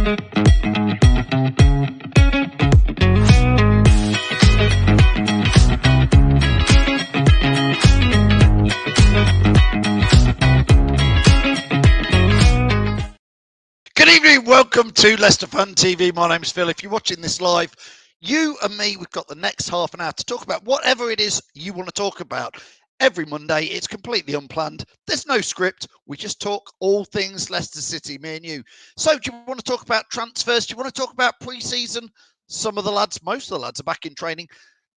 Good evening, welcome to Leicester Fan TV. My name's Phil. If you're watching this live, you and me, we've got the next half an hour to talk about whatever it is you want to talk about. Every Monday, it's completely unplanned. There's no script. We just talk all things Leicester City, me and you. So do you want to talk about transfers? Do you want to talk about pre-season? Some of the lads, most of the lads are back in training.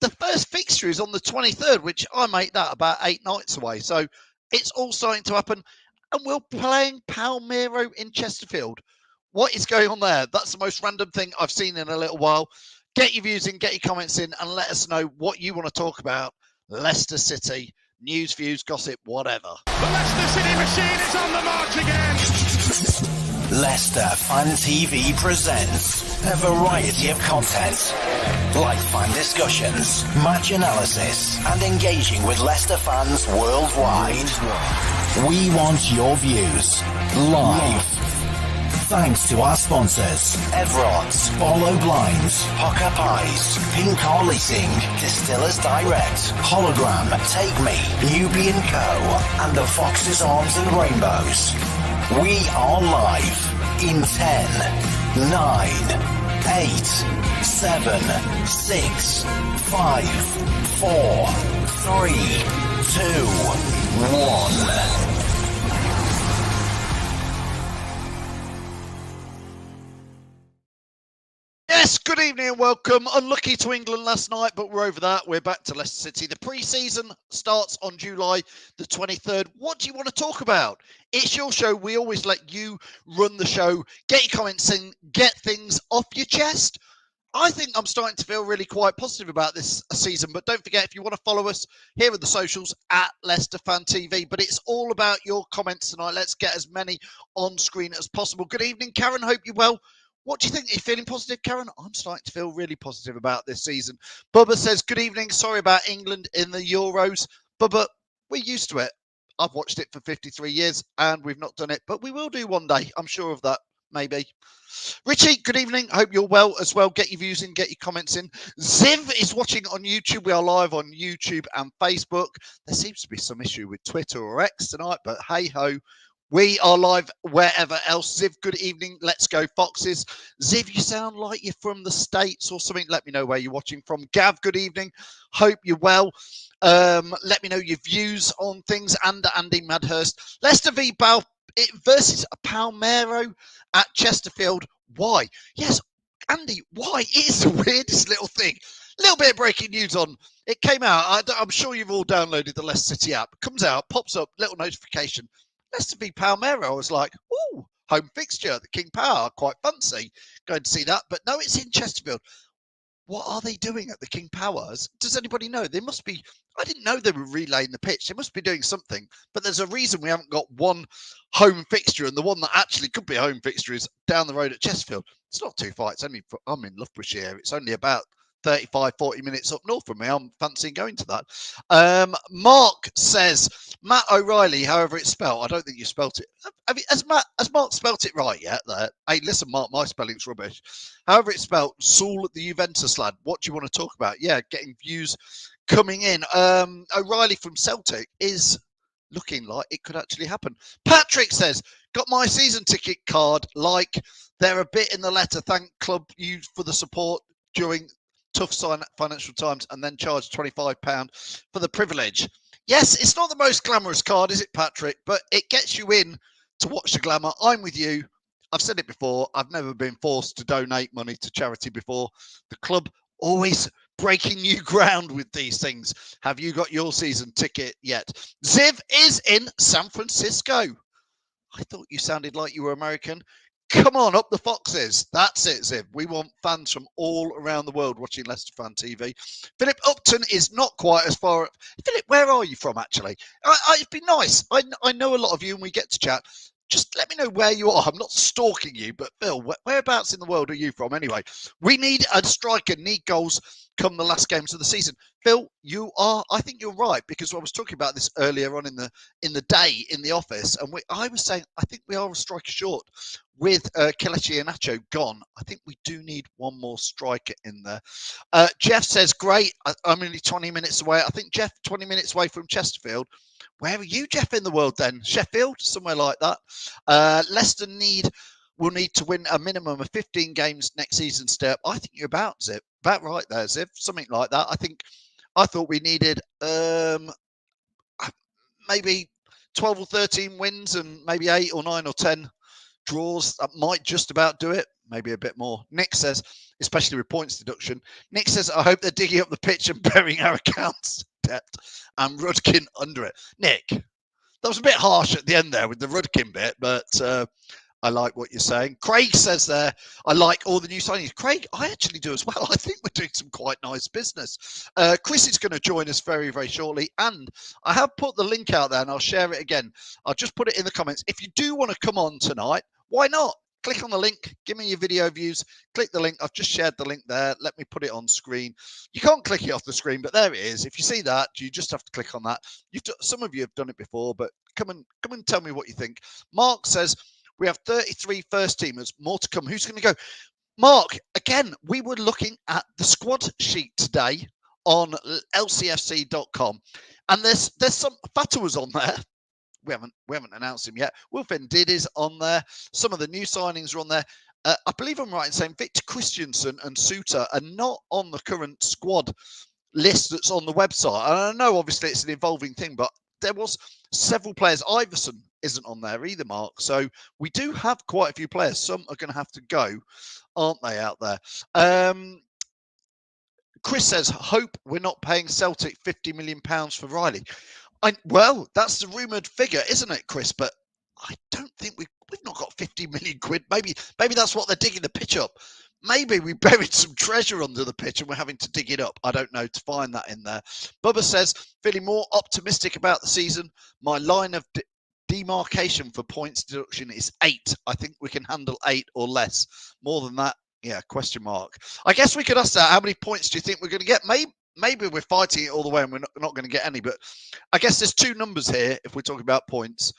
The first fixture is on the 23rd, which I make that about 8 nights away. So it's all starting to happen. And we're playing Palmero in Chesterfield. What is going on there? That's the most random thing I've seen in a little while. Get your views in, get your comments in, and let us know what you want to talk about. Leicester City, news, views, gossip, whatever. The Leicester City machine is on the march again. Leicester Fan TV presents a variety of content, like fan discussions, match analysis, and engaging with Leicester fans worldwide. We want your views live. Thanks to our sponsors, Everards, Barlow Blinds, Pukka Pies, Car Leasing, Distillers Direct, Hollogram, Take Me, Newby Co, and the Fox's Arms and Rainbows. We are live in 10, 9, 8, 7, 6, 5, 4, 3, 2, 1. Yes, good evening and welcome. Unlucky to England last night, but we're over that. We're back to Leicester City. The pre-season starts on July the 23rd. What do you want to talk about? It's your show. We always let you run the show. Get your comments in. Get things off your chest. I think I'm starting to feel really quite positive about this season. But don't forget, if you want to follow us, here are the socials at Leicester Fan TV. But it's all about your comments tonight. Let's get as many on screen as possible. Good evening, Karen. Hope you're well. What do you think? Are you feeling positive, Karen? I'm starting to feel really positive about this season. Bubba says, good evening. Sorry about England in the Euros. Bubba, we're used to it. I've watched it for 53 years and we've not done it, but we will do one day. I'm sure of that, maybe. Richie, good evening. Hope you're well as well. Get your views in, get your comments in. Ziv is watching on YouTube. We are live on YouTube and Facebook. There seems to be some issue with Twitter or X tonight, but hey-ho. We are live wherever else. Ziv, good evening. Let's go Foxes. Ziv, you sound like you're from the States or something. Let me know where you're watching from. Gav, good evening. Hope you're well. Let me know your views on things. And Andy Madhurst. Leicester v. versus Palmero at Chesterfield. Why? Yes, Andy, why? It is the weirdest little thing. A little bit of breaking news on. It came out. I'm sure you've all downloaded the Leicester City app. Comes out, pops up, little notification. Leicester v Palmero. I was like, ooh, home fixture, the King Power, quite fancy going to see that. But no, it's in Chesterfield. What are they doing at the King Powers? Does anybody know? They must be, I didn't know they were relaying the pitch. They must be doing something. But there's a reason we haven't got one home fixture, and the one that actually could be a home fixture is down the road at Chesterfield. It's not too far. It's only, I'm in Loughborough. It's only about 35, 40 minutes up north from me. I'm fancying going to that. Mark says, Matt O'Reilly, however it's spelled. I don't think you spelt it. Has Mark spelt it right yet? There. Hey, listen, Mark, my spelling's rubbish. However it's spelled, Saul, the Juventus lad. What do you want to talk about? Yeah, getting views coming in. O'Reilly from Celtic is looking like it could actually happen. Patrick says, got my season ticket card. Like, they're a bit in the letter. Thank club you for the support during tough financial times, and then charge £25 for the privilege. Yes, it's not the most glamorous card, is it, Patrick? But it gets you in to watch the glamour. I'm with you. I've said it before. I've never been forced to donate money to charity before. The club always breaking new ground with these things. Have you got your season ticket yet? Ziv is in San Francisco. I thought you sounded like you were American. Come on, up the Foxes. That's it, Ziv. We want fans from all around the world watching Leicester Fan TV. Philip Upton is not quite as far. Philip, where are you from, actually? It'd be nice. I know a lot of you and we get to chat. just let me know where you are. I'm not stalking you, but Phil, whereabouts in the world are you from anyway? We need a striker, need goals come the last games of the season. Phil, I think you're right, because I was talking about this earlier on in the day in the office, and I was saying I think we are a striker short. With Kelechi Iheanacho gone, I think we do need one more striker in there. Jeff says, great, I'm only 20 minutes away. I think, Jeff, 20 minutes away from Chesterfield. Where are you, Jeff, in the world then? Sheffield, somewhere like that. Leicester will need to win a minimum of 15 games next season. Step. I think you're about right there, Ziv. Something like that. I thought we needed maybe 12 or 13 wins and maybe 8 or 9 or 10 draws. That might just about do it. Maybe a bit more. Nick says, especially with points deduction. Nick says, I hope they're digging up the pitch and burying our accounts depth and Rudkin under it. Nick, that was a bit harsh at the end there with the Rudkin bit, but I like what you're saying. Craig says there, I like all the new signings. Craig, I actually do as well. I think we're doing some quite nice business. Chris is going to join us very, very shortly. And I have put the link out there and I'll share it again. I'll just put it in the comments. If you do want to come on tonight, why not? Click on the link, give me your video views, click the link. I've just shared the link there. Let me put it on screen. You can't click it off the screen, but there it is. If you see that, you just have to click on that. Some of you have done it before, but come and tell me what you think. Mark says, we have 33 first teamers, more to come. Who's going to go? Mark, again, we were looking at the squad sheet today on lcfc.com, and there's some Fatua's on there. We haven't announced him yet. Wilfred is on there. Some of the new signings are on there. I believe I'm right in saying Victor Christiansen and Suter are not on the current squad list that's on the website. And I know obviously it's an evolving thing, but there was several players. Iverson isn't on there either, Mark. So we do have quite a few players. Some are going to have to go, aren't they, out there? Chris says, hope we're not paying Celtic £50 million for Riley. Well, that's the rumoured figure, isn't it, Chris? But I don't think we've not got 50 million quid. Maybe that's what they're digging the pitch up. Maybe we buried some treasure under the pitch and we're having to dig it up. I don't know, to find that in there. Bubba says, feeling more optimistic about the season. My line of demarcation for points deduction is 8. I think we can handle 8 or less. More than that, yeah, question mark. I guess we could ask that. How many points do you think we're going to get? Maybe we're fighting it all the way and we're not going to get any. But I guess there's two numbers here if we're talking about points.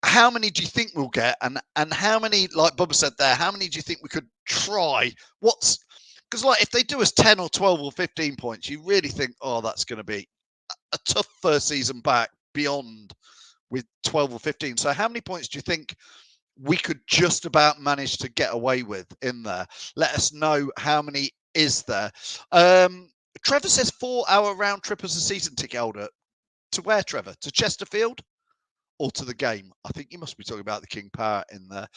How many do you think we'll get? And how many, like Bubba said there, how many do you think we could try? Because like if they do us 10 or 12 or 15 points, you really think, oh, that's going to be a tough first season back beyond with 12 or 15. So how many points do you think we could just about manage to get away with in there? Let us know how many is there. Trevor says 4-hour round trip as a season ticket holder. To where, Trevor? To Chesterfield or to the game? I think you must be talking about the King Power in there.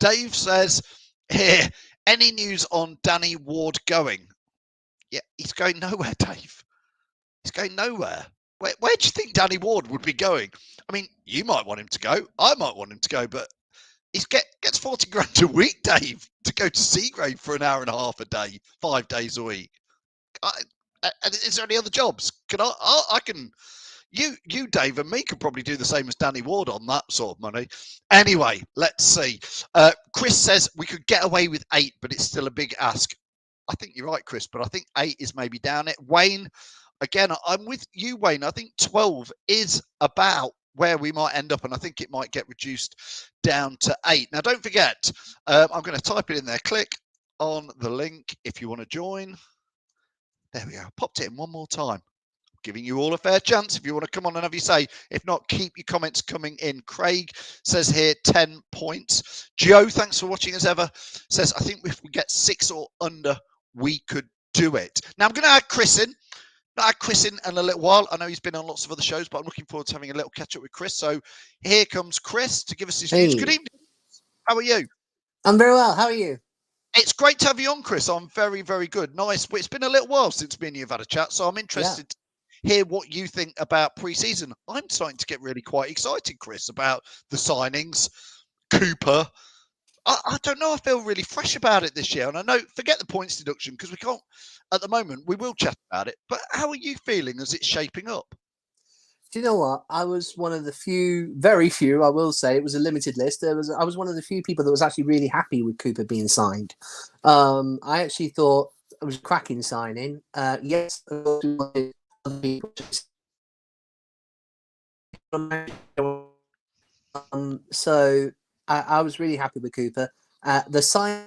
Dave says, here, any news on Danny Ward going? Yeah, he's going nowhere, Dave. He's going nowhere. Where do you think Danny Ward would be going? I mean, you might want him to go. I might want him to go, but he gets 40 grand a week, Dave, to go to Seagrave for an hour and a half a day, 5 days a week. Is there any other jobs? I can, you, Dave, and me could probably do the same as Danny Ward on that sort of money. Anyway, let's see. Chris says we could get away with 8, but it's still a big ask. I think you're right, Chris, but I think 8 is maybe down it. Wayne, again, I'm with you, Wayne. I think 12 is about where we might end up, and I think it might get reduced down to 8. Now, don't forget, I'm going to type it in there. Click on the link if you want to join. There we go. Popped it in one more time. Giving you all a fair chance if you want to come on and have your say. If not, keep your comments coming in. Craig says here 10 points. Joe, thanks for watching as ever, says, I think if we get 6 or under, we could do it. Now, I'm going to add Chris in. Not had Chris in a little while. I know he's been on lots of other shows, but I'm looking forward to having a little catch up with Chris. So here comes Chris to give us his views. Good evening. How are you? I'm very well. How are you? It's great to have you on, Chris. I'm very, very good. Nice. It's been a little while since me and you have had a chat, so I'm interested to hear what you think about pre-season. I'm starting to get really quite excited, Chris, about the signings. Cooper. I don't know. I feel really fresh about it this year. And I know, forget the points deduction because we can't, at the moment, we will chat about it. But how are you feeling as it's shaping up? Do you know what? I was one of the few, very few, I will say, it was a limited list. I was one of the few people that was actually really happy with Cooper being signed. I actually thought it was a cracking signing. Yes, other people. So I was really happy with Cooper. The sign.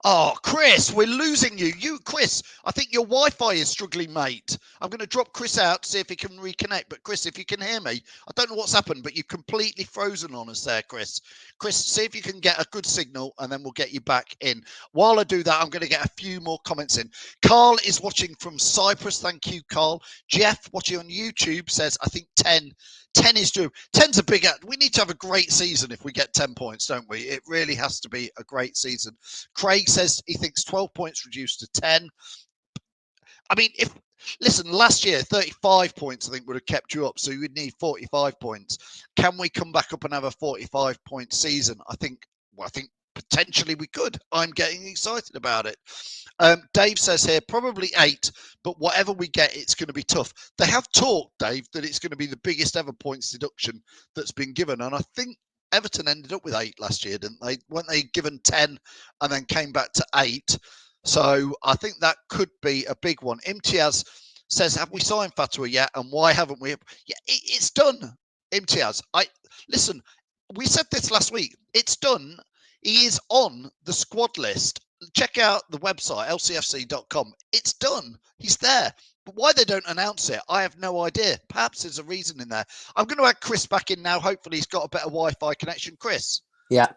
Oh, Chris, we're losing you. Chris, I think your Wi-Fi is struggling, mate. I'm going to drop Chris out to see if he can reconnect. But Chris, if you can hear me, I don't know what's happened, but you're completely frozen on us there, Chris. Chris, see if you can get a good signal, and then we'll get you back in. While I do that, I'm going to get a few more comments in. Carl is watching from Cyprus. Thank you, Carl. Jeff, watching on YouTube, says, I think 10 is due. 10's a big. We need to have a great season if we get 10 points, don't we? It really has to be a great season. Craig says he thinks 12 points reduced to 10. I mean, listen, last year 35 points I think would have kept you up, so you would need 45 points. Can we come back up and have a 45-point season? I think potentially we could. I'm getting excited about it. Dave says here, probably 8, but whatever we get, it's going to be tough. They have talked, Dave, that it's going to be the biggest ever points deduction that's been given. And I think Everton ended up with 8 last year, didn't they? Weren't they given 10 and then came back to 8? So I think that could be a big one. Imtiaz says, have we signed Fatwa yet? And why haven't we? Yeah, it's done, Imtiaz. Listen, we said this last week. It's done. He is on the squad list. Check out the website, lcfc.com. It's done. He's there. But why they don't announce it, I have no idea. Perhaps there's a reason in there. I'm going to add Chris back in now. Hopefully he's got a better Wi-Fi connection. Chris? Yeah.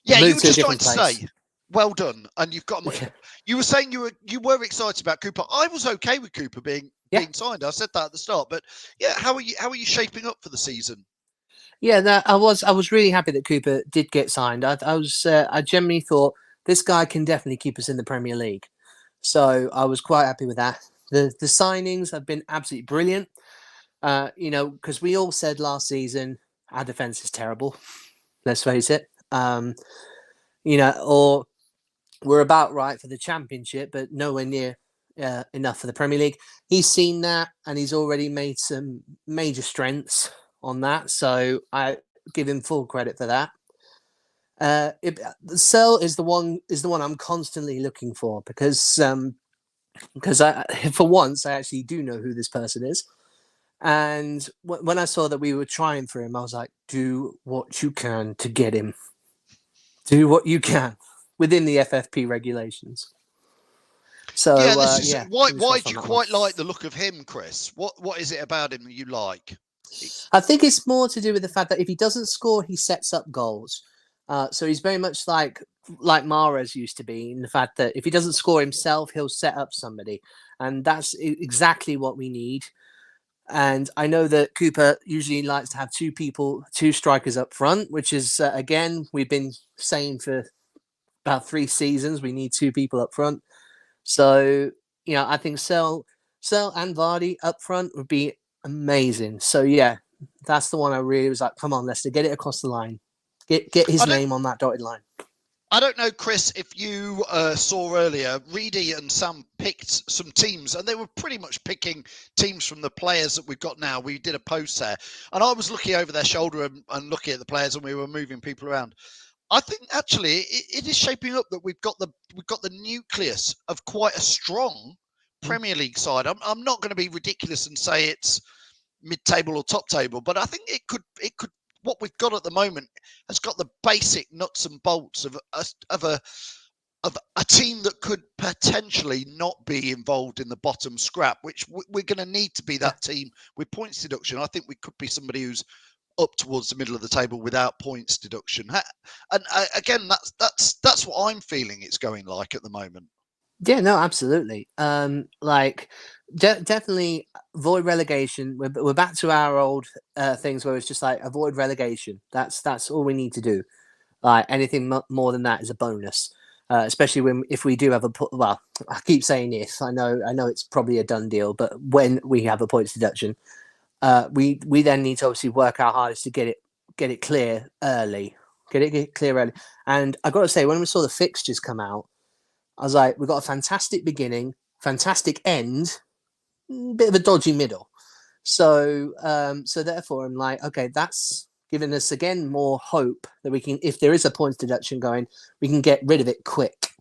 Yeah, you were just trying to say, well done. And you've got... You were saying you were excited about Cooper. I was okay with Cooper being signed. I said that at the start. But yeah, how are you shaping up for the season? Yeah, no, I was really happy that Cooper did get signed. I generally thought this guy can definitely keep us in the Premier League. So I was quite happy with that. The signings have been absolutely brilliant. Because we all said last season our defence is terrible. Let's face it. Or we're about right for the Championship, but nowhere near enough for the Premier League. He's seen that, and he's already made some major strengths on that. So I give him full credit for that. Sell is the one I'm constantly looking for because for once I actually do know who this person is, and when I saw that we were trying for him, I was like, do what you can to get him. Do what you can within the FFP regulations. So why do you quite like the look of him, Chris? What is it about him that you like? I think it's more to do with the fact that if he doesn't score, he sets up goals. So he's very much like Mahrez used to be, in the fact that if he doesn't score himself, he'll set up somebody. And that's exactly what we need. And I know that Cooper usually likes to have two strikers up front, which is, again, we've been saying for about 3 seasons, we need 2 people up front. So, I think Sell and Vardy up front would be amazing. So, yeah, that's the one I really was like, come on, Leicester, get it across the line. Get his name on that dotted line. I don't know, Chris, if you saw earlier, Reedy and Sam picked some teams, and they were pretty much picking teams from the players that we've got now. We did a post there, and I was looking over their shoulder and looking at the players, and we were moving people around. I think actually it is shaping up that we've got the nucleus of quite a strong Premier League side. I'm not going to be ridiculous and say it's mid-table or top table, but I think it could. What we've got at the moment has got the basic nuts and bolts of a team that could potentially not be involved in the bottom scrap, which we're going to need to be that team with points deduction. I think we could be somebody who's up towards the middle of the table without points deduction. And again, that's what I'm feeling it's going like at the moment. Yeah, no, absolutely. Definitely avoid relegation. We're back to our old things where it's just like avoid relegation. That's all we need to do. Like anything more than that is a bonus. Especially if we do have I keep saying if. I know it's probably a done deal, but when we have a points deduction, we then need to obviously work our hardest to get it clear early. Get it clear early. And I got to say, when we saw the fixtures come out, I was like, we've got a fantastic beginning, fantastic end, bit of a dodgy middle. So so therefore I'm like, okay, that's giving us again more hope that we can, if there is a points deduction going, we can get rid of it quick.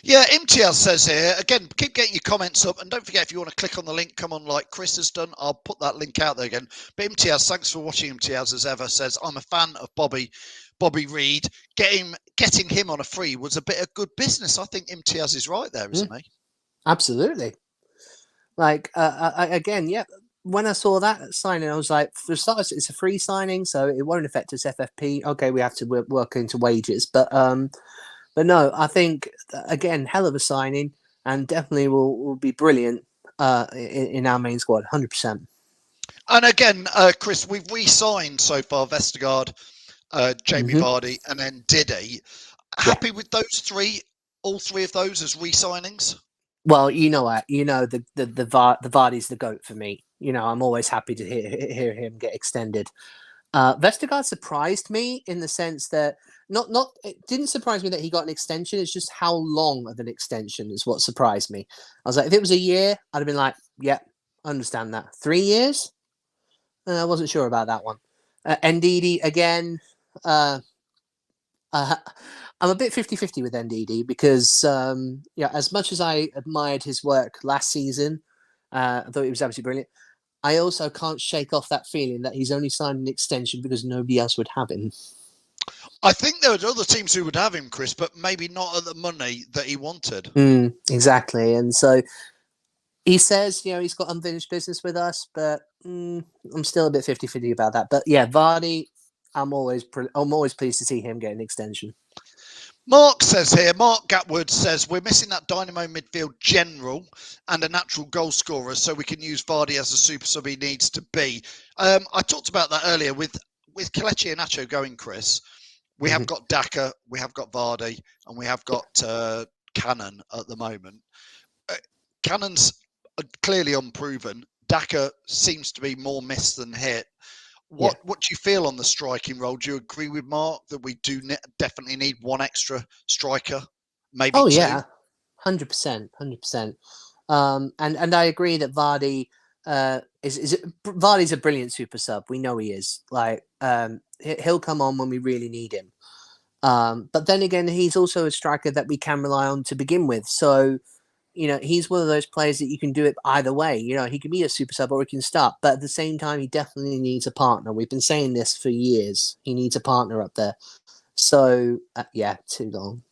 Yeah, MTL says here, again, keep getting your comments up. And don't forget, if you want to click on the link, come on like Chris has done. I'll put that link out there again. But MTL, thanks for watching. MTL, as ever, says, I'm a fan of Bobby Reid. Getting him on a free was a bit of good business. I think MTL is right there, isn't he? Absolutely. Like, again, yeah, when I saw that signing, I was like, for starters, it's a free signing, so it won't affect us FFP. Okay, we have to work into wages. But no, I think, again, hell of a signing, and definitely will be brilliant in our main squad, 100%. And again, Chris, we've re-signed so far Vestergaard, Jamie Vardy, and then Diddy. Happy with those three, all three of those as re-signings? Well, you know what? You know the Vardy's the GOAT for me. You know, I'm always happy to hear him get extended. Vestergaard surprised me in the sense that it didn't surprise me that he got an extension. It's just how long of an extension is what surprised me. I was like, if it was a year, I'd have been like, yeah, I understand that. 3 years? I wasn't sure about that one. Ndidi, again, I'm a bit 50-50 with NDD because, as much as I admired his work last season, I thought it was absolutely brilliant. I also can't shake off that feeling that he's only signed an extension because nobody else would have him. I think there were other teams who would have him, Chris, but maybe not at the money that he wanted. Exactly. And so he says, he's got unfinished business with us, but I'm still a bit 50-50 about that. But yeah, Vardy, I'm always pleased to see him get an extension. Mark says here, Mark Gatwood says, we're missing that dynamo midfield general and a natural goal scorer so we can use Vardy as a super sub he needs to be. I talked about that earlier with Kelechi and Nacho going, Chris. We have got Daka, we have got Vardy, and we have got Cannon at the moment. Cannon's clearly unproven. Daka seems to be more missed than hit. What do you feel on the striking role? Do you agree with Mark that we do definitely need one extra striker? Maybe two? Yeah, 100%. And I agree that Vardy Vardy's a brilliant super sub. We know he is. Like, he'll come on when we really need him. But then again, he's also a striker that we can rely on to begin with. So, he's one of those players that you can do it either way. He can be a super sub or he can start. But at the same time, he definitely needs a partner. We've been saying this for years. He needs a partner up there. So, too long.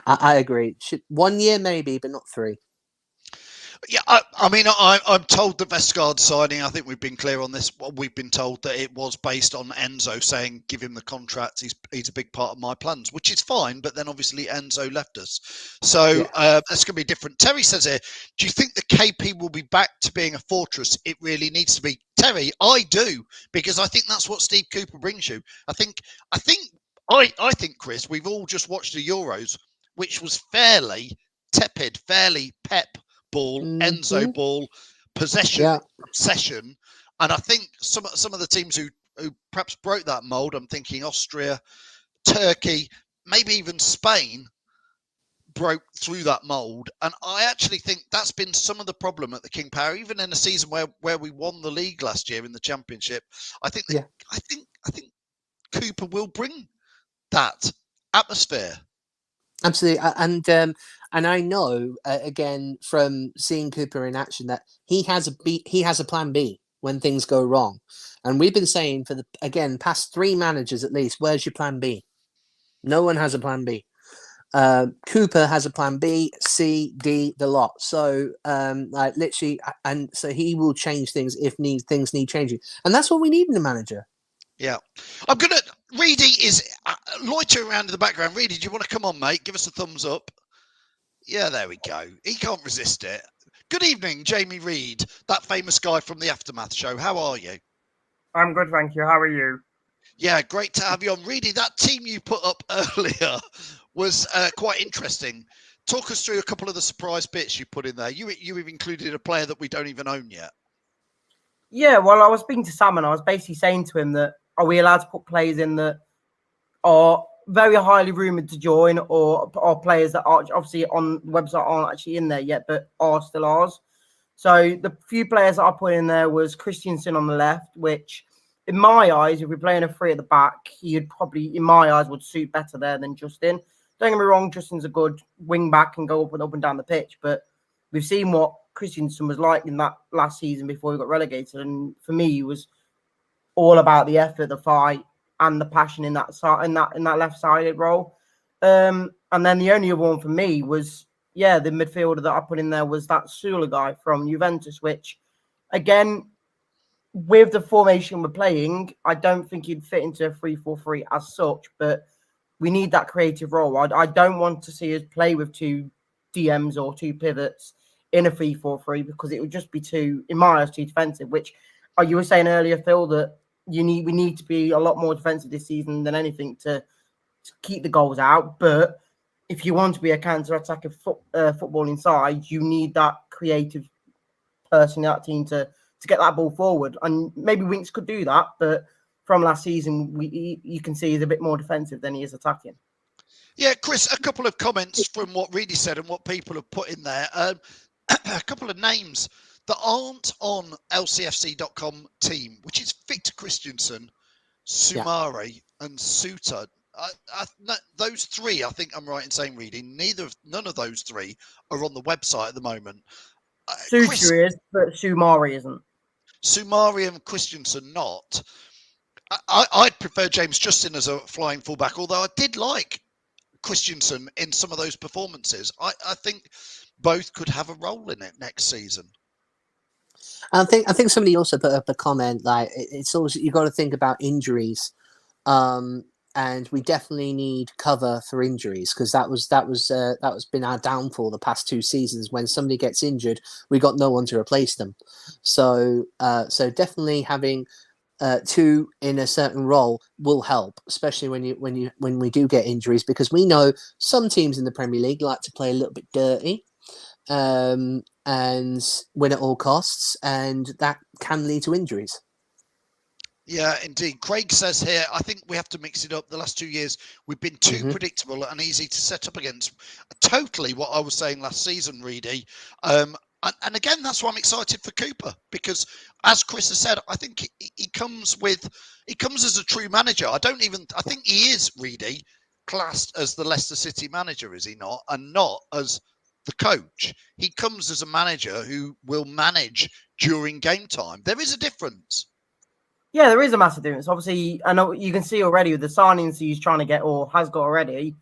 I agree. 1 year maybe, but not 3. Yeah, I'm told the Vestergaard signing, I think we've been clear on this. We've been told that it was based on Enzo saying, give him the contract. He's a big part of my plans, which is fine. But then obviously Enzo left us. So that's going to be different. Terry says here, do you think the KP will be back to being a fortress? It really needs to be. Terry, I do, because I think that's what Steve Cooper brings you. I think, Chris, we've all just watched the Euros, which was fairly tepid, fairly pep ball, Enzo ball, possession, obsession. And I think some of the teams who perhaps broke that mould, I'm thinking Austria, Turkey, maybe even Spain, broke through that mould. And I actually think that's been some of the problem at the King Power, even in a season where we won the league last year in the championship. I think Cooper will bring that atmosphere. Absolutely, and I know again from seeing Cooper in action that he has a plan B when things go wrong, and we've been saying for the past 3 managers at least, where's your plan B? No one has a plan B. Cooper has a plan B, C, D, the lot. So literally, and so he will change things if things need changing, and that's what we need in a manager. Yeah, I'm gonna. Reedy is loitering around in the background. Reedy, do you want to come on, mate? Give us a thumbs up. Yeah, there we go. He can't resist it. Good evening, Jamie Reid, that famous guy from the Aftermath show. How are you? I'm good, thank you. How are you? Yeah, great to have you on. Reedy, that team you put up earlier was quite interesting. Talk us through a couple of the surprise bits you put in there. You've included a player that we don't even own yet. Yeah, well, I was speaking to Sam and I was basically saying to him that, are we allowed to put players in that are very highly rumoured to join, or players that are obviously on the website aren't actually in there yet, but are still ours? So the few players that I put in there was Christensen on the left, which in my eyes, if we're playing a three at the back, he'd probably, in my eyes, would suit better there than Justin. Don't get me wrong, Justin's a good wing back and go up and down the pitch, but we've seen what Christensen was like in that last season before he got relegated, and for me, he was all about the effort, the fight, and the passion in that left-sided role. And then the only other one for me was, the midfielder that I put in there was that Sula guy from Juventus, which, again, with the formation we're playing, I don't think he'd fit into a 3-4-3 as such, but we need that creative role. I don't want to see us play with two DMs or two pivots in a 3-4-3 because it would just be too, in my eyes, too defensive, which you were saying earlier, Phil, that we need to be a lot more defensive this season than anything to keep the goals out. But if you want to be a counter-attacking footballing side, you need that creative person in that team to get that ball forward. And maybe Winks could do that, but from last season, you can see he's a bit more defensive than he is attacking. Yeah, Chris, a couple of comments from what Reedy said and what people have put in there. A couple of names that aren't on lcfc.com team, which is Victor Christensen, Sumari, and Suter. Those three, I think I'm right in saying, Reedy, none of those three are on the website at the moment. Suter is, but Sumari isn't. Sumari and Christensen not. I'd prefer James Justin as a flying fullback, although I did like Christensen in some of those performances. I think both could have a role in it next season. I think somebody also put up a comment like it's also you got to think about injuries, and we definitely need cover for injuries because that was been our downfall the past 2 seasons. When somebody gets injured, we got no one to replace them. So definitely having 2 in a certain role will help, especially when we do get injuries, because we know some teams in the Premier League like to play a little bit dirty. And win at all costs, and that can lead to injuries. Yeah, indeed. Craig says here, I think we have to mix it up. The last 2 years, we've been too predictable and easy to set up against. Totally what I was saying last season, Reedy. And again, that's why I'm excited for Cooper, because as Chris has said, I think he comes as a true manager. I think he is, Reedy, classed as the Leicester City manager, is he not? And not as the coach. He comes as a manager who will manage during game time. There is a difference. Yeah, there is a massive difference. Obviously, I know you can see already with the signings he's trying to get or has got already.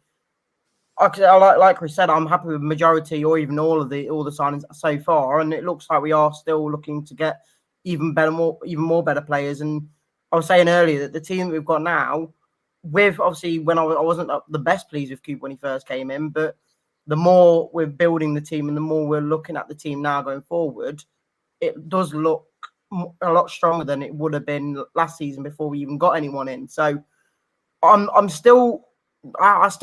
Like Chris said, I'm happy with majority or even all the signings so far, and it looks like we are still looking to get even more better players. And I was saying earlier that the team that we've got now, with obviously when I wasn't the best pleased with Cooper when he first came in, but the more we're building the team and the more we're looking at the team now going forward, it does look a lot stronger than it would have been last season before we even got anyone in. So I still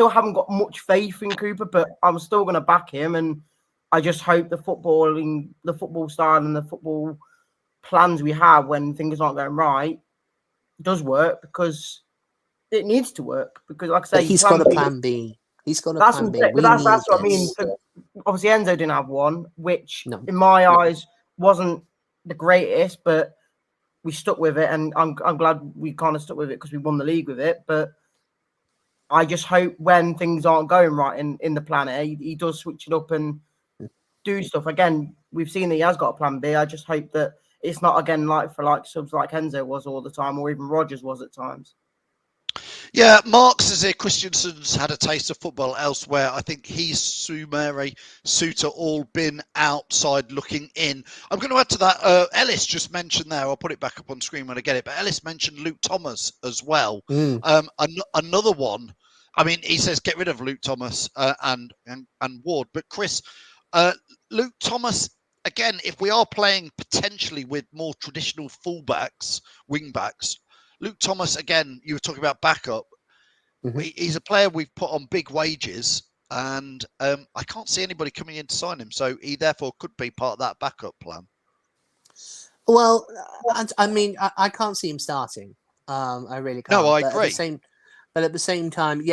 haven't got much faith in Cooper, but I'm still going to back him. And I just hope the football style and the football plans we have when things aren't going right does work, because it needs to work. Because like I say, he's got a plan B. He's got a plan B. That's what I mean. Obviously, Enzo didn't have one, which in my eyes wasn't the greatest, but we stuck with it, and I'm glad we kind of stuck with it because we won the league with it. But I just hope when things aren't going right in the plan A, he does switch it up and do stuff. Again, we've seen that he has got a plan B. I just hope that it's not again like subs like Enzo was all the time, or even Rodgers was at times. Yeah, Mark says here Christensen's had a taste of football elsewhere. I think he's Sumeri, Suter all been outside looking in. I'm going to add to that. Ellis just mentioned there, I'll put it back up on screen when I get it, but Ellis mentioned Luke Thomas as well. Another one. I mean, he says get rid of Luke Thomas and Ward. But Chris, Luke Thomas, again, if we are playing potentially with more traditional fullbacks, wing-backs, Luke Thomas, again, you were talking about backup. He's a player we've put on big wages, and I can't see anybody coming in to sign him. So he therefore could be part of that backup plan. Well, I mean, I can't see him starting. I really can't. No, I agree. But at the same time,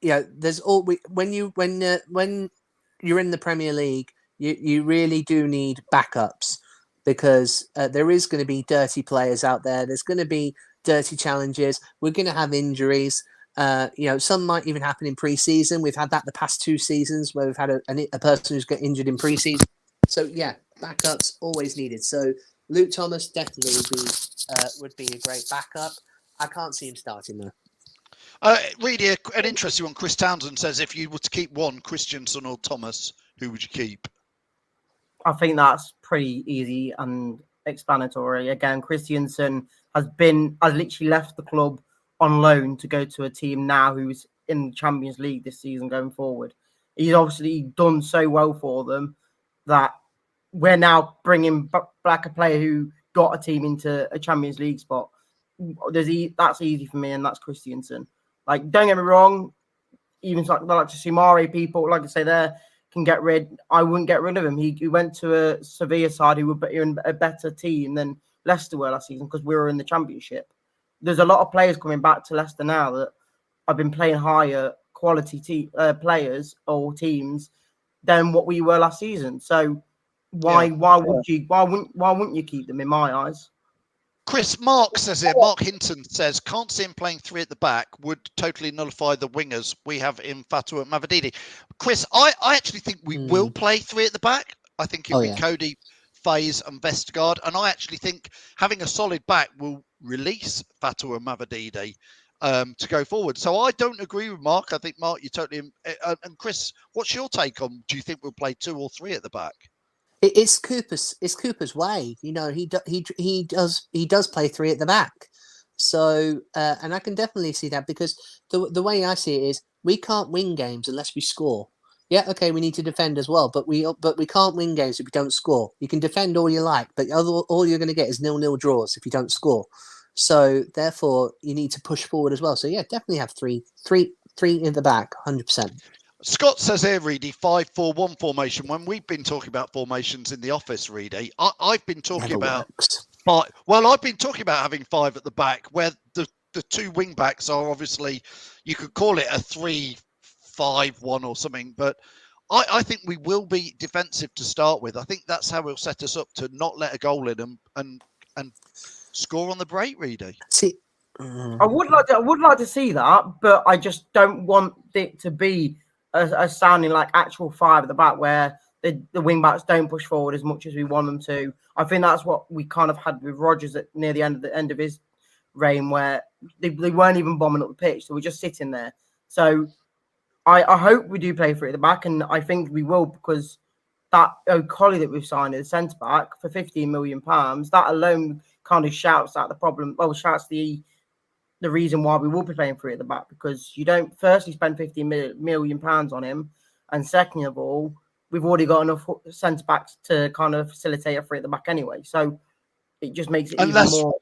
there's when you're in the Premier League, You really do need backups because there is going to be dirty players out there. There's going to be dirty challenges. We're going to have injuries. Some might even happen in pre-season. We've had that the past 2 seasons where we've had a person who's got injured in pre-season. So yeah, backups always needed. So Luke Thomas definitely would be a great backup. I can't see him starting though. Really, an interesting one. Chris Townsend says, if you were to keep one, Christensen or Thomas, who would you keep? I think that's pretty easy and explanatory. Again, Christensen has literally left the club on loan to go to a team now who's in the Champions League this season going forward. He's obviously done so well for them that we're now bringing back a player who got a team into a Champions League spot. That's easy for me, and that's Christensen. Like, don't get me wrong, even like to Sumare people, like I say, there can get rid. I wouldn't get rid of him. He went to a Sevilla side who were in a better team than Leicester were last season because we were in the Championship. There's a lot of players coming back to Leicester now that have been playing higher quality players or teams than what we were last season. So why wouldn't you keep them in my eyes? Chris, Mark says here, Mark Hinton says, can't see him playing 3 at the back, would totally nullify the wingers we have in Fatu and Mavadidi. Chris, I actually think we will play 3 at the back. I think it'll be Cody, Faze and Vestergaard. And I actually think having a solid back will release Fatu and Mavadidi to go forward. So I don't agree with Mark. I think, Mark, you totally... and Chris, what's your take on, do you think we'll play 2 or 3 at the back? It's Cooper's way. You know, he does play 3 at the back. So and I can definitely see that because the way I see it is we can't win games unless we score. Yeah, okay, we need to defend as well, but we can't win games if we don't score. You can defend all you like, but all you're going to get is 0-0 draws if you don't score. So therefore, you need to push forward as well. So yeah, definitely have three in the back, 100%. Scott says here, Reedy, 5-4-1 formation. When we've been talking about formations in the office, Reedy, I've been talking about I've been talking about having 5 at the back, where the 2 wing backs are obviously, you could call it a 3-5-1 or something, but I think we will be defensive to start with. I think that's how we'll set us up to not let a goal in and score on the break, Reedy. See, I would like to see that, but I just don't want it to be a sounding like actual 5 at the back where the wing backs don't push forward as much as we want them to. I think that's what we kind of had with Rodgers near the end of his reign, where they weren't even bombing up the pitch, they were just sitting there. So I hope we do play 3 at the back, and I think we will, because that O'Collie that we've signed as centre back for £15 million, that alone kind of shouts out the problem. Well, shouts the reason why we will be playing 3 at the back, because you don't firstly spend £15 million on him, and second of all, we've already got enough centre backs to kind of facilitate a 3 at the back anyway. So it just makes it even more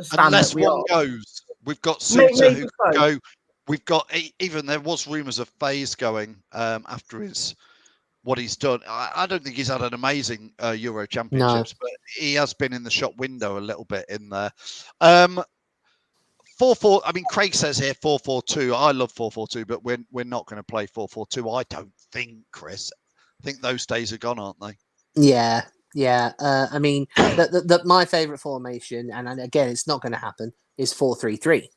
standard. Unless one goes, we've got Suter who can go. We've got even there was rumours of Faze going after what he's done. I don't think he's had an amazing Euro Championships, but he has been in the shop window a little bit in there. 4-4. I mean, Craig says here 4-4-2. I love 4-4-2, but we're not going to play 4-4-2. I don't think, Chris. I think those days are gone, aren't they? Yeah. I mean, my favourite formation, and again, it's not going to happen, is 4-3-3.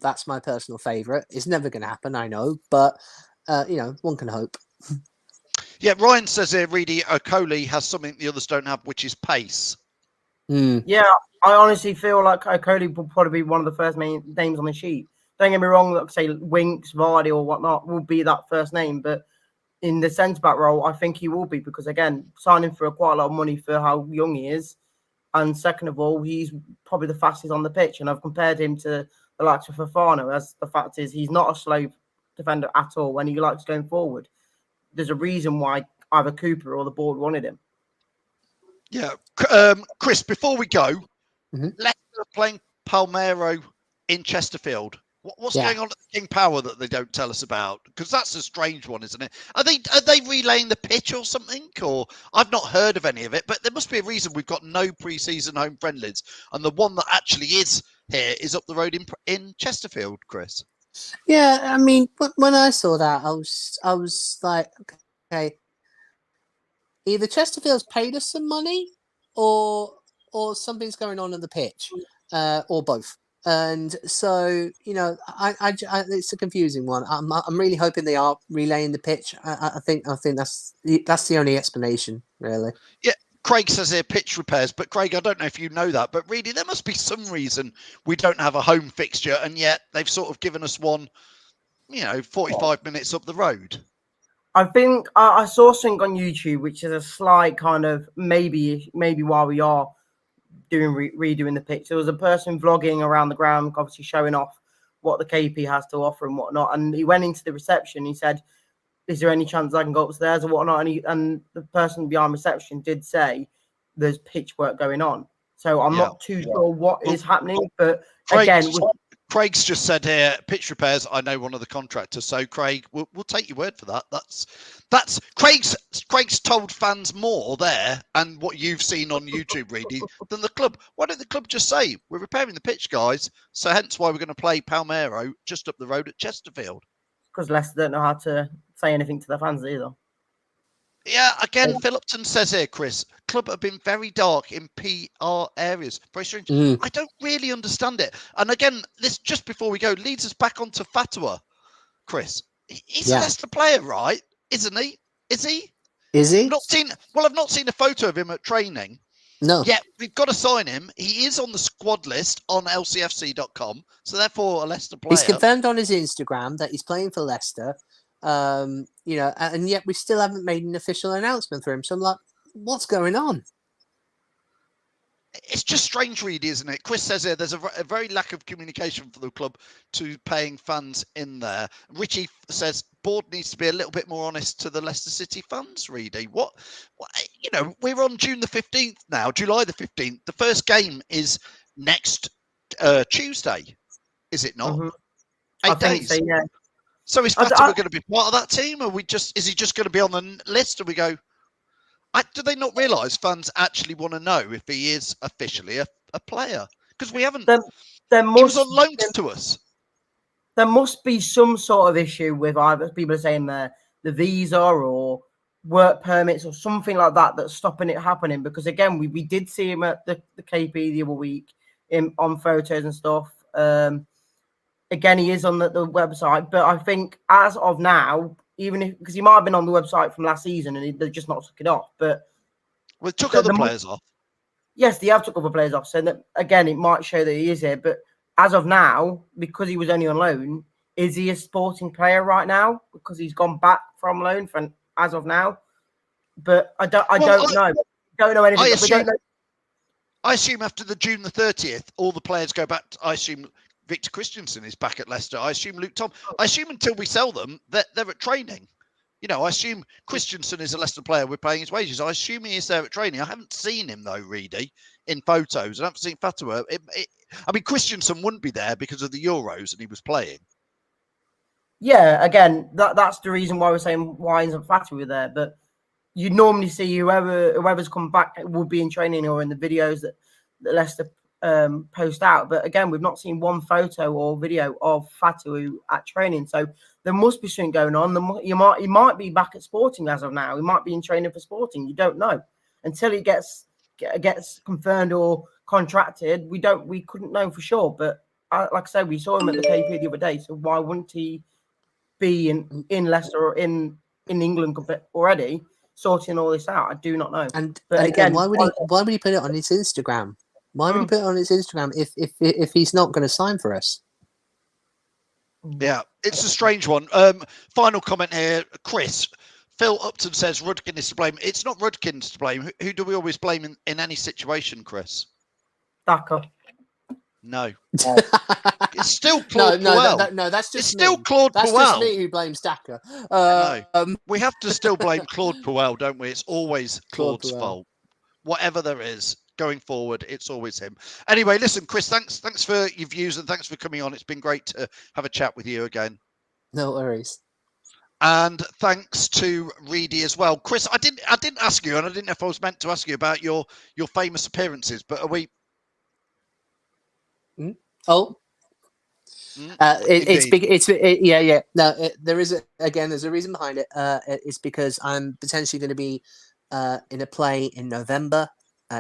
That's my personal favourite. It's never going to happen, I know, but one can hope. Yeah, Ryan says here, Reedy, O'Collie has something the others don't have, which is pace. Yeah, I honestly feel like O'Collie will probably be one of the first names on the sheet. Don't get me wrong, like say Winks, Vardy or whatnot will be that first name, but in the centre-back role, I think he will be, because again, signing for quite a lot of money for how young he is, and second of all, he's probably the fastest on the pitch, and I've compared him to the likes of Fofana, as the fact is he's not a slow defender at all when he likes going forward. There's a reason why either Cooper or the board wanted him. Yeah. Chris, before we go, Leicester playing Palmero in Chesterfield. What's going on at King Power that they don't tell us about? Because that's a strange one, isn't it? Are they relaying the pitch or something? Or I've not heard of any of it, but there must be a reason we've got no pre-season home friendlies, and the one that actually is here is up the road in Chesterfield, Chris. Yeah, I mean, when I saw that, I was like, okay, either Chesterfield's paid us some money, or something's going on the pitch, or both. And so, it's a confusing one. I'm really hoping they are relaying the pitch. I think that's the only explanation, really. Yeah, Craig says here pitch repairs, but Craig, I don't know if you know that, but really there must be some reason we don't have a home fixture, and yet they've sort of given us one, 45 minutes up the road. I think I saw something on YouTube, which is a slight kind of maybe while we are doing redoing the pitch, there was a person vlogging around the ground, obviously showing off what the KP has to offer and whatnot. And he went into the reception. He said, "Is there any chance I can go upstairs or whatnot?" And the person behind reception did say there's pitch work going on. So I'm not too sure what is happening. But Craig's just said here, pitch repairs. I know one of the contractors, so Craig, we'll take your word for that. That's Craig's told fans more there, and what you've seen on YouTube, Reedy, than the club. Why don't the club just say we're repairing the pitch, guys? So hence why we're going to play Palmero just up the road at Chesterfield. Because Leicester don't know how to say anything to their fans either. Yeah, again, Phillipton says here, Chris, club have been very dark in PR areas. Very strange. I don't really understand it. And again, this just before we go leads us back onto Fatwa, Chris. He's a Leicester player, right? Isn't he? Is he? Is he? I've not seen a photo of him at training. No. Yeah, we've got to sign him. He is on the squad list on lcfc.com. So therefore, a Leicester player. He's confirmed on his Instagram that he's playing for Leicester. And yet we still haven't made an official announcement for him. So I'm like, what's going on? It's just strange, Reedy, isn't it? Chris says here there's a very lack of communication for the club to paying fans in there. Richie says board needs to be a little bit more honest to the Leicester City fans, Reedy. What we're on June the 15th now, July the 15th. The first game is next Tuesday, is it not? 8 days. So, yeah. So is Fatima going to be part of that team, or is he just going to be on the list? And we go, do they not realise fans actually want to know if he is officially a player? Because we haven't. He was on loan to us. There must be some sort of issue with either people are saying the visa or work permits or something like that that's stopping it happening. Because again, we did see him at the KP the other week on photos and stuff. Again, he is on the website, but I think as of now, because he might have been on the website from last season and they're just not took it off. But we took other players off. Yes, they have took other players off. So that, again, it might show that he is here. But as of now, because he was only on loan, is he a Sporting player right now? Because he's gone back from loan as of now. But I don't know. Don't know anything. I assume after the June the 30th, all the players go back. I assume Victor Christensen is back at Leicester. I assume Luke Tom. I assume until we sell them, they're at training. I assume Christensen is a Leicester player. We're paying his wages. I assume he is there at training. I haven't seen him, though, Reedy, in photos. I haven't seen Fatwa. Christensen wouldn't be there because of the Euros and he was playing. Yeah, again, that's the reason why we're saying why isn't Fatwa there. But you normally see whoever's come back would be in training or in the videos that Leicester post out. But again, we've not seen one photo or video of Fatu at training, so there must be something going on. He might be back at Sporting as of now. He might be in training for Sporting. You don't know until he gets confirmed or contracted. We couldn't know for sure. But like I said, we saw him at the KP the other day. So why wouldn't he be in Leicester or in England already sorting all this out? I do not know. But again, why would he put it on his Instagram? Why would he put it on his Instagram if he's not going to sign for us? Yeah, it's a strange one. Final comment here, Chris. Phil Upton says Rudkin is to blame. It's not Rudkin's to blame. Who do we always blame in any situation, Chris? Daka. No. It's still Claude Puel. No, that's just it's still me. Claude That's Puel. That's just me who blames Daka. No. We have to still blame Claude Puel, don't we? It's always Claude's fault. Whatever there is. Going forward, it's always him. Anyway, listen, Chris, thanks for your views and thanks for coming on. It's been great to have a chat with you again. No worries. And thanks to Reedy as well. Chris, I didn't ask you, and I didn't know if I was meant to ask you about your famous appearances, but are we? Oh. It's big. Yeah. No, there's a reason behind it. It's because I'm potentially going to be in a play in November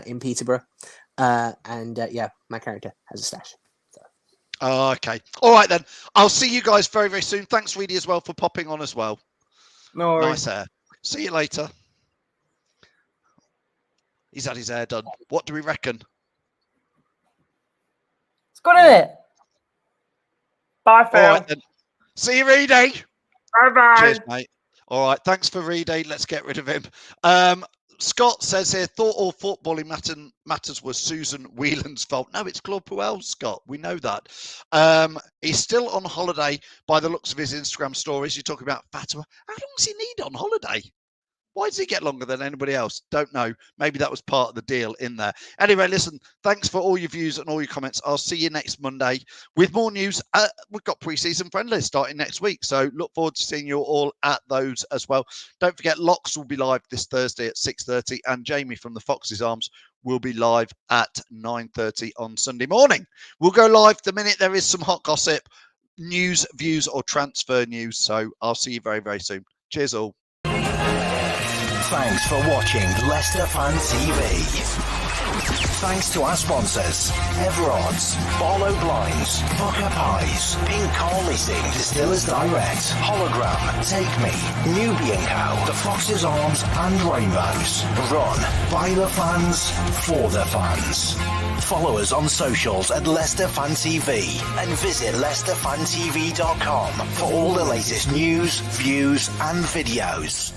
in Peterborough. Yeah, my character has a stash. Okay. All right, then. I'll see you guys very, very soon. Thanks, Reedy, as well, for popping on as well. No worries. Nice hair. See you later. He's had his hair done. What do we reckon? It's good, isn't it? Bye, Phil. All right, then. See you, Reedy. Bye-bye. Cheers, mate. All right. Thanks for Reedy. Let's get rid of him. Scott says here, thought all footballing matters was Susan Whelan's fault. No, it's Claude Puel, Scott. We know that. He's still on holiday by the looks of his Instagram stories. You're talking about Fatwa. How long does he need on holiday? Why does he get longer than anybody else? Don't know. Maybe that was part of the deal in there. Anyway, listen, thanks for all your views and all your comments. I'll see you next Monday with more news. We've got pre-season friendlies starting next week, so look forward to seeing you all at those as well. Don't forget, Locks will be live this Thursday at 6:30, and Jamie from the Fox's Arms will be live at 9:30 on Sunday morning. We'll go live the minute there is some hot gossip, news, views, or transfer news. So I'll see you very, very soon. Cheers all. Thanks for watching Leicester Fan TV. Thanks to our sponsors, Everards, Barlow Blinds, Pukka Pies, Car Leasing, Distillers Direct, Hollogram, Take Me, Newby Co, the Fox's Arms and Rainbows. Run by the fans, for the fans. Follow us on socials at Leicester Fan TV and visit leicesterfantv.com for all the latest news, views and videos.